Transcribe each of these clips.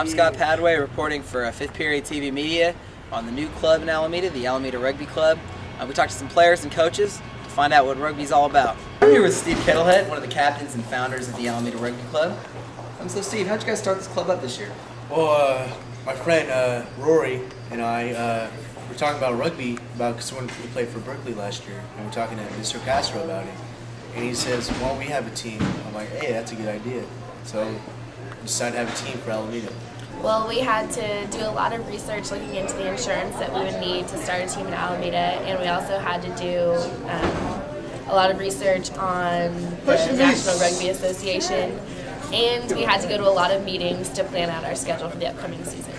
I'm Scott Padway, reporting for 5th Period TV Media on the new club in Alameda, the Alameda Rugby Club. We talked to some players and coaches to find out what rugby's all about. I'm here with Steve Kettlehead, one of the captains and founders of the Alameda Rugby Club. So Steve, how'd you guys start this club up this year? Well, my friend Rory and I were talking about rugby because when we played for Berkeley last year, and we're talking to Mr. Castro about it. And he says, "Well, we have a team." I'm like, "Hey, that's a good idea." So we decided to have a team for Alameda. Well, we had to do a lot of research looking into the insurance that we would need to start a team in Alameda, and we also had to do a lot of research on the National Rugby Association, and we had to go to a lot of meetings to plan out our schedule for the upcoming season.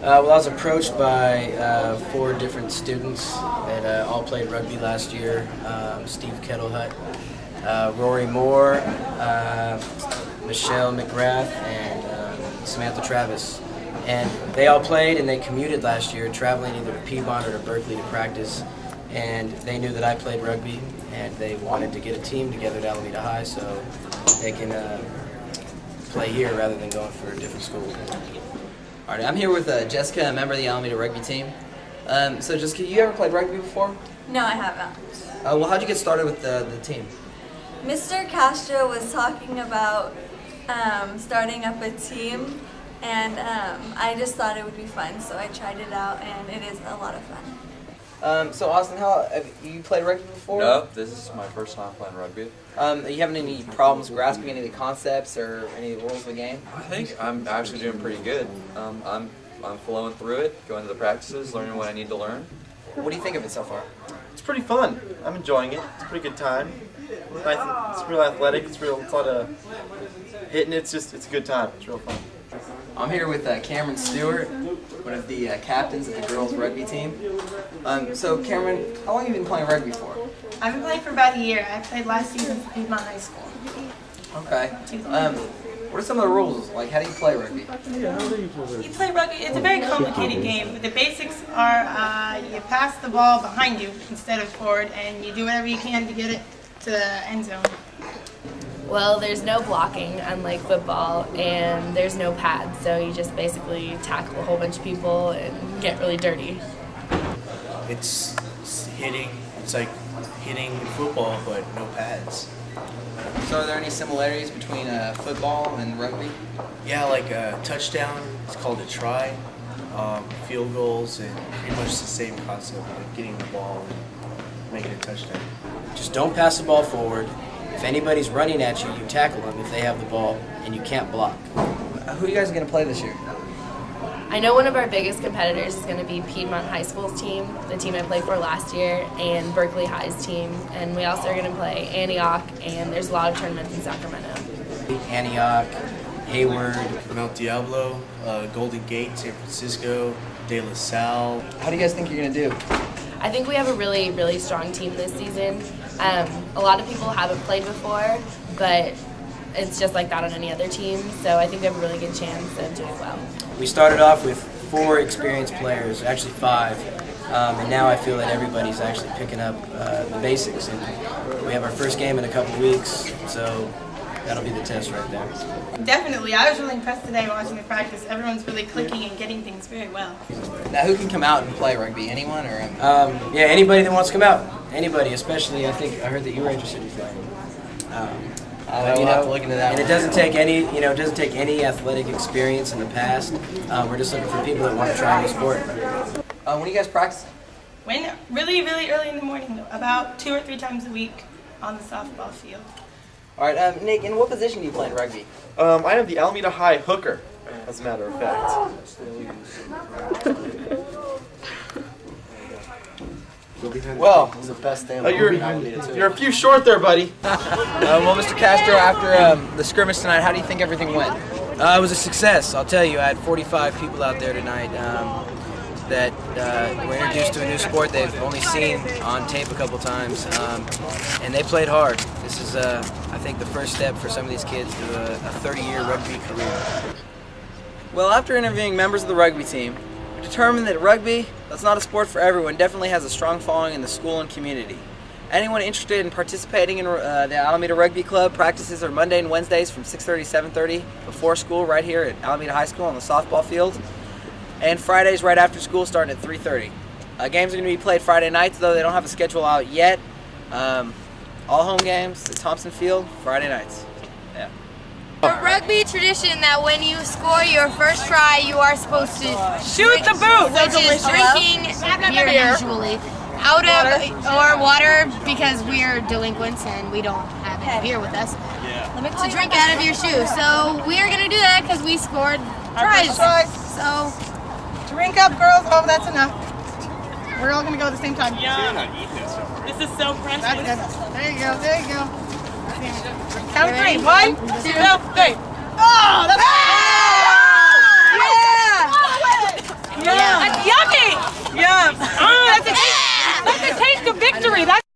Well, I was approached by 4 different students that all played rugby last year. Steve Kettlehead, Rory Moore, Michelle McGrath, and Samantha Travis. And they all played and they commuted last year, traveling either to Piedmont or to Berkeley to practice. And they knew that I played rugby and they wanted to get a team together at Alameda High so they can play here rather than going for a different school. All right, I'm here with Jessica, a member of the Alameda Rugby Team. So Jessica, you ever played rugby before? No, I haven't. Well, how'd you get started with the team? Mr. Castro was talking about starting up a team, and I just thought it would be fun, so I tried it out, and it is a lot of fun. So Austin, have you played rugby before? No, this is my first time playing rugby. Are you having any problems grasping any of the concepts or any of the rules of the game? I think I'm actually doing pretty good. I'm flowing through it, going to the practices, learning what I need to learn. What do you think of it so far? It's pretty fun. I'm enjoying it. It's a pretty good time. It's real athletic. It's a lot of hitting. It's a good time. It's real fun. I'm here with Cameron Stewart, one of the captains of the girls rugby team. So Cameron, how long have you been playing rugby for? I've been playing for about a year. I played last season for Piedmont High School. Okay. What are some of the rules? Like, how do you play rugby? You play rugby. It's a very complicated game, but the basics are you pass the ball behind you instead of forward, and you do whatever you can to get it to the end zone. Well, there's no blocking, unlike football, and there's no pads, so you just basically tackle a whole bunch of people and get really dirty. It's hitting. It's like hitting football, but no pads. So are there any similarities between football and rugby? Yeah, like a touchdown, it's called a try. Field goals, and pretty much the same concept, like getting the ball and making a touchdown. Just don't pass the ball forward. If anybody's running at you, you tackle them if they have the ball, and you can't block. Who are you guys going to play this year? I know one of our biggest competitors is going to be Piedmont High School's team, the team I played for last year, and Berkeley High's team. And we also are going to play Antioch, and there's a lot of tournaments in Sacramento. Antioch, Hayward, Mount Diablo, Golden Gate, San Francisco, De La Salle. How do you guys think you're going to do? I think we have a really, really strong team this season. A lot of people haven't played before, but it's just like that on any other team, so I think we have a really good chance of doing well. We started off with 4 experienced players, actually 5, and now I feel that everybody's actually picking up the basics. And we have our first game in a couple weeks, so that'll be the test right there. Definitely. I was really impressed today watching the practice. Everyone's really clicking and getting things very well. Now, who can come out and play rugby? Anyone, or? Yeah, anybody that wants to come out. Anybody, especially. I heard that you were interested in playing. We'll have to look into that. And it doesn't take any, it doesn't take any athletic experience in the past. We're just looking for people that want to try the sport. When do you guys practice? When really, really early in the morning, about 2 or 3 times a week on the softball field. All right, Nick, in what position do you play in rugby? I am the Alameda High hooker, as a matter of fact. Well, This is the best thing. You're a few short there, buddy. well, Mr. Castro, after the scrimmage tonight, how do you think everything went? It was a success, I'll tell you. I had 45 people out there tonight that were introduced to a new sport they've only seen on tape a couple times, and they played hard. This is, I think, the first step for some of these kids to a 30-year rugby career. Well, after interviewing members of the rugby team, we determined that rugby, that's not a sport for everyone, definitely has a strong following in the school and community. Anyone interested in participating in the Alameda Rugby Club, practices are Monday and Wednesdays from 6:30 to 7:30 before school right here at Alameda High School on the softball field. And Fridays right after school starting at 3:30. Games are going to be played Friday nights, though they don't have a schedule out yet. All home games at Thompson Field, Friday nights. Yeah. A rugby tradition that when you score your first try, you are supposed to Shoot the boot! which is drinking beer usually. Out of or water because we're delinquents and we don't have any beer with us. To drink out of your shoe. So we are gonna do that because we scored tries. So Drink up, girls. Oh, that's enough. We're all gonna go at the same time. Yeah. This is so precious. That's good. There you go. There you go. Count three. 1, 2, 3. Oh, that's yeah. That's yummy. Yeah. That's a taste of victory. That's